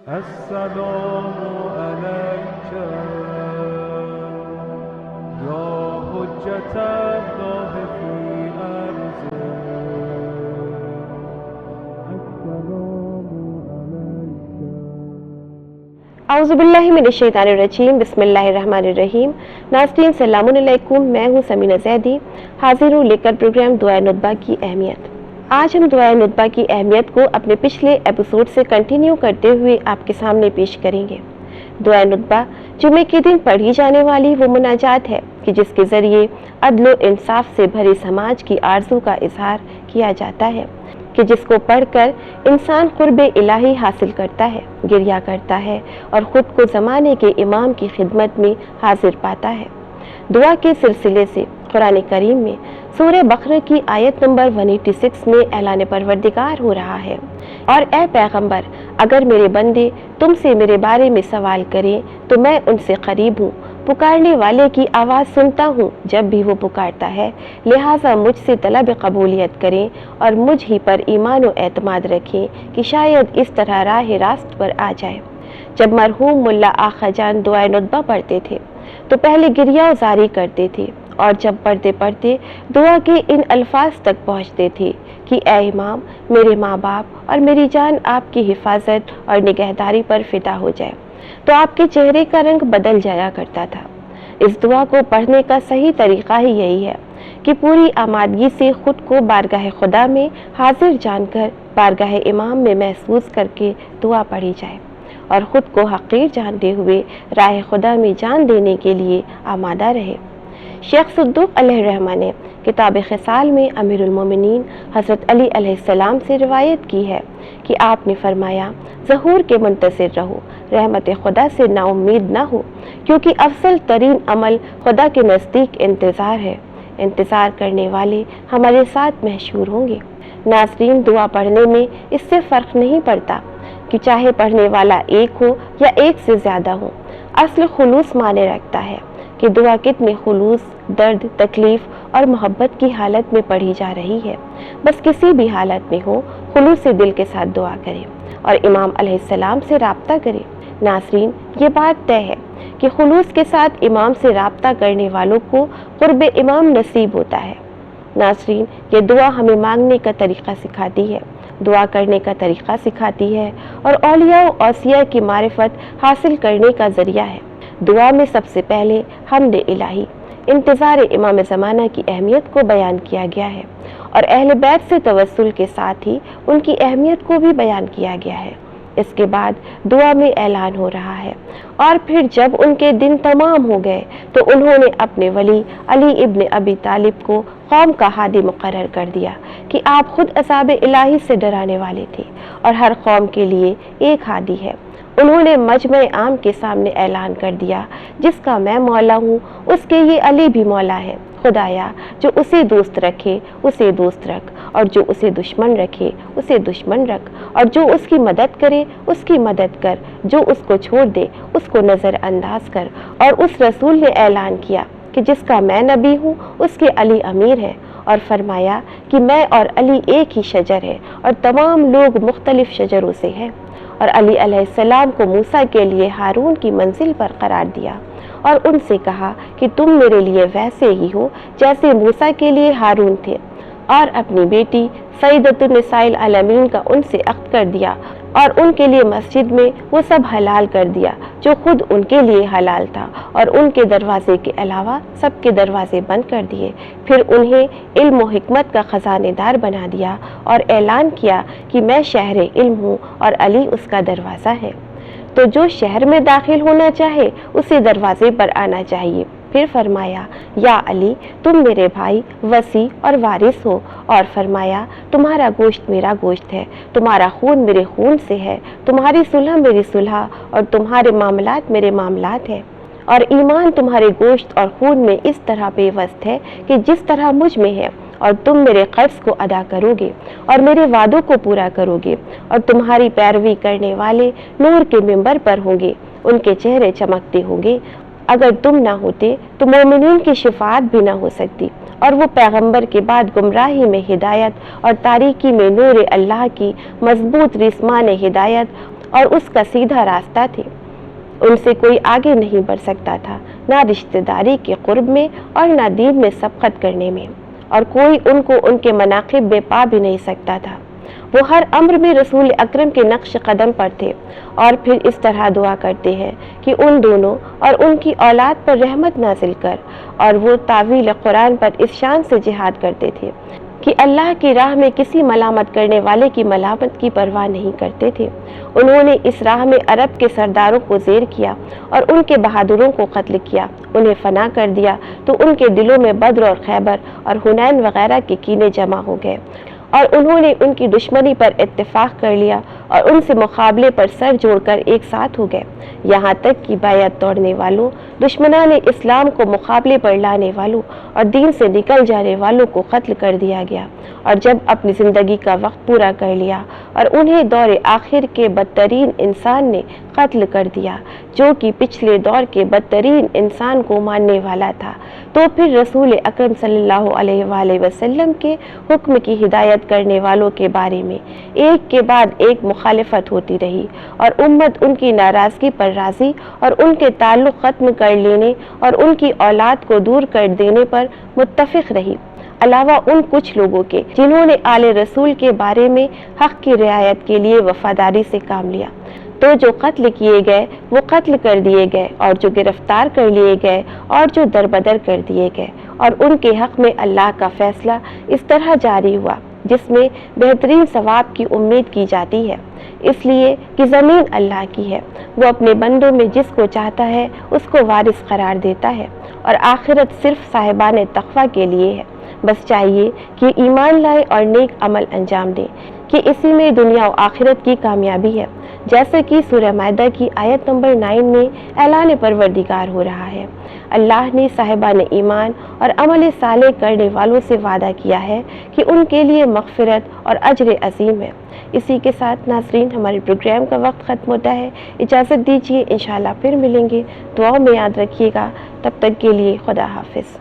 السلام عليك يا حجة الله في أرضه السلام عليك. औज़ुबिल्लाहिमिनश्शैतानिर्रजीम बिस्मिल्लाहिर्रहमानिर्रहीम. नाज़रीन सलामुन अलैकुम. मैं हूँ समीना ज़ैदी, हाजिर हूँ लेकर प्रोग्राम दुआ नुतबा की अहमियत. आज हम दुआ नुतबा की अहमियत को अपने पिछले एपिसोड से कंटिन्यू करते हुए आपके सामने पेश करेंगे. दुआ नुतबा जुमे के दिन पढ़ी जाने वाली वो मुनाजात है कि जिसके ज़रिए अदल व इंसाफ से भरे समाज की आरज़ू का इजहार किया जाता है, कि जिसको पढ़कर इंसान कुर्ब इलाही हासिल करता है, गिरिया करता है और ख़ुद को ज़माने के इमाम की खिदमत में हाजिर पाता है. दुआ के सिलसिले से कुरान करीम में सूरह बकरा की आयत नंबर 186 में ऐलान परवरदिगार हो रहा है, और ए पैगंबर, अगर मेरे बंदे तुमसे मेरे बारे में सवाल करें तो मैं उनसे करीब हूँ, पुकारने वाले की आवाज़ सुनता हूँ जब भी वो पुकारता है. लिहाजा मुझसे तलब कबूलियत करें और मुझ ही पर ईमान व एतमाद रखें कि शायद इस तरह राह रास्त पर आ जाए. जब मरहूम मुल्ला आखा जान दुआ नुतबा पढ़ते थे तो पहले गिरिया जारी करते थे, और जब पढ़ते पढ़ते दुआ के इन अल्फाज तक पहुँचते थे कि ए इमाम, मेरे माँ बाप और मेरी जान आपकी हिफाजत और निगहदारी पर फिदा हो जाए, तो आपके चेहरे का रंग बदल जाया करता था. इस दुआ को पढ़ने का सही तरीक़ा ही यही है कि पूरी आमादगी से ख़ुद को बारगाह खुदा में हाजिर जानकर बारगाह इमाम में महसूस करके दुआ पढ़ी जाए और ख़ुद को हक़ीर जानते हुए राह खुदा में जान देने के लिए आमादा रहे. शेख सद्दूक़ अलैहिर्रहमा ने किताब ख़िसाल में अमीरुल मोमिनीन हज़रत अली अलैहिस्सलाम से रिवायत की है कि आपने फरमाया, ज़हूर के मुंतज़िर रहो, रहमत खुदा से नाउम्मीद ना हो, क्योंकि अफसल तरीन अमल खुदा के नज़दीक इंतज़ार है. इंतज़ार करने वाले हमारे साथ महशूर होंगे. नाज़रीन, दुआ पढ़ने में इससे फ़र्क नहीं पड़ता कि चाहे पढ़ने वाला एक हो या एक से ज़्यादा हो. असल खुलूस माने रखता है कि दुआ कितने खुलूस, दर्द, तकलीफ़ और मोहब्बत की हालत में पढ़ी जा रही है. बस किसी भी हालत में हो, खुलूस दिल के साथ दुआ करें और इमाम अलैहिस्सलाम से राब्ता करें. नाज़रीन, ये बात तय है कि खुलूस के साथ इमाम से राब्ता करने वालों को कुर्ब इमाम नसीब होता है. नाज़रीन, ये दुआ हमें मांगने का तरीक़ा सिखाती है, दुआ करने का तरीक़ा सिखाती है और औलिया व औसिया की मारिफत हासिल करने का ज़रिया है. दुआ में सबसे पहले हम्द इलाही, इंतज़ार इमाम ज़माना की अहमियत को बयान किया गया है और अहले बैत से तवस्सुल के साथ ही उनकी अहमियत को भी बयान किया गया है. इसके बाद दुआ में ऐलान हो रहा है, और फिर जब उनके दिन तमाम हो गए तो उन्होंने अपने वली अली इब्न अबी तालिब को कौम का हादी मुकर्रर कर दिया कि आप खुद अज़ाब इलाही से डराने वाले थे और हर कौम के लिए एक हादी है. उन्होंने मजमे आम के सामने ऐलान कर दिया, जिसका मैं मौला हूँ उसके ये अली भी मौला है. खुदाया, जो उसे दोस्त रखे उसे दोस्त रख, और जो उसे दुश्मन रखे उसे दुश्मन रख, और जो उसकी मदद करे उसकी मदद कर, जो उसको छोड़ दे उसको नज़रअंदाज कर. और उस रसूल ने ऐलान किया कि जिसका मैं नबी हूँ उसके अली अमीर हैं, और फरमाया कि मैं और अली एक ही शजर है और तमाम लोग मुख्तलिफ शजरों से हैं. और अली अलैहिस्सलाम को मूसा के लिए हारून की मंजिल पर करार दिया और उनसे कहा कि तुम मेरे लिए वैसे ही हो जैसे मूसा के लिए हारून थे, और अपनी बेटी सईदतुन निसाइल आलमीन का उनसे अक्द कर दिया और उनके लिए मस्जिद में वो सब हलाल कर दिया जो खुद उनके लिए हलाल था, और उनके दरवाजे के अलावा सबके दरवाजे बंद कर दिए. फिर उन्हें इल्म व हिकमत का ख़जानेदार बना दिया और ऐलान किया कि मैं शहर इल्म हूँ और अली उसका दरवाज़ा है, तो जो शहर में दाखिल होना चाहे उसे दरवाजे पर आना चाहिए. फिर फरमाया, या अली, तुम मेरे भाई, वसी और वारिस हो, और फरमाया, तुम्हारा गोश्त मेरा गोश्त है, तुम्हारा खून मेरे खून से है, तुम्हारी सुलह मेरी सुलह और तुम्हारे मामलात मेरे मामलात है. और ईमान तुम्हारे गोश्त और खून में इस तरह पेवस्त है कि जिस तरह मुझ में है, और तुम मेरे कर्ज को अदा करोगे और मेरे वादों को पूरा करोगे, और तुम्हारी पैरवी करने वाले नूर के मिंबर पर होंगे, उनके चेहरे चमकते होंगे. अगर तुम ना होते तो मोमिनीन की शिफात भी ना हो सकती, और वो पैगंबर के बाद गुमराही में हिदायत और तारीकी में नूर अल्लाह की मजबूत रिस्मान हिदायत اور اس کا سیدھا راستہ تھے۔ ان سے کوئی آگے نہیں بڑھ سکتا تھا، نہ رشتہ داری کے قرب میں اور نہ دین میں سبقت کرنے میں، اور کوئی ان کو ان کے مناقب بے پا بھی نہیں سکتا تھا۔ وہ ہر امر میں رسول اکرم کے نقش قدم پر تھے، اور پھر اس طرح دعا کرتے ہیں کہ ان دونوں اور ان کی اولاد پر رحمت نازل کر، اور وہ تعویل قرآن پر اس شان سے جہاد کرتے تھے کہ اللہ کی راہ میں کسی ملامت کرنے والے کی ملامت کی پرواہ نہیں کرتے تھے۔ انہوں نے اس راہ میں عرب کے سرداروں کو زیر کیا اور ان کے بہادروں کو قتل کیا، انہیں فنا کر دیا تو ان کے دلوں میں بدر اور خیبر اور حنین وغیرہ کے کینے جمع ہو گئے، اور انہوں نے ان کی دشمنی پر اتفاق کر لیا اور ان سے مقابلے پر سر جوڑ کر ایک ساتھ ہو گئے، یہاں تک کہ بیعت توڑنے والوں، دشمنان اسلام کو مقابلے پر لانے والوں اور دین سے نکل جانے والوں کو قتل کر دیا گیا، اور جب اپنی زندگی کا وقت پورا کر لیا اور انہیں دور آخر کے بدترین انسان نے قتل کر دیا جو کہ پچھلے دور کے بدترین انسان کو ماننے والا تھا، تو پھر رسول اکرم صلی اللہ علیہ وآلہ وسلم کے حکم کی ہدایت کرنے والوں کے بارے میں ایک کے بعد ایک مخالفت ہوتی رہی، اور امت ان کی ناراضگی پر راضی اور ان کے تعلق ختم کر لینے اور ان کی اولاد کو دور کر دینے پر متفق رہی، علاوہ ان کچھ لوگوں کے جنہوں نے آل رسول کے بارے میں حق کی رعایت کے لیے وفاداری سے کام لیا۔ تو جو قتل کیے گئے وہ قتل کر دیے گئے، اور جو گرفتار کر لیے گئے اور جو دربدر کر دیے گئے، اور ان کے حق میں اللہ کا فیصلہ اس طرح جاری ہوا جس میں بہترین ثواب کی امید کی جاتی ہے، اس لیے کہ زمین اللہ کی ہے، وہ اپنے بندوں میں جس کو چاہتا ہے اس کو وارث قرار دیتا ہے، اور آخرت صرف صاحبان تقویٰ کے لیے ہے۔ بس چاہیے کہ ایمان لائے اور نیک عمل انجام دیں کہ اسی میں دنیا و آخرت کی کامیابی ہے، جیسے کہ سورہ مائدہ کی آیت نمبر 9 میں اعلان پروردگار ہو رہا ہے۔ اللہ نے صاحبان ایمان اور عمل صالح کرنے والوں سے وعدہ کیا ہے کہ ان کے لیے مغفرت اور اجر عظیم ہے۔ اسی کے ساتھ ناظرین ہمارے پروگرام کا وقت ختم ہوتا ہے، اجازت دیجیے، انشاءاللہ پھر ملیں گے، دعاؤں میں یاد رکھیے گا، تب تک کے لیے خدا حافظ۔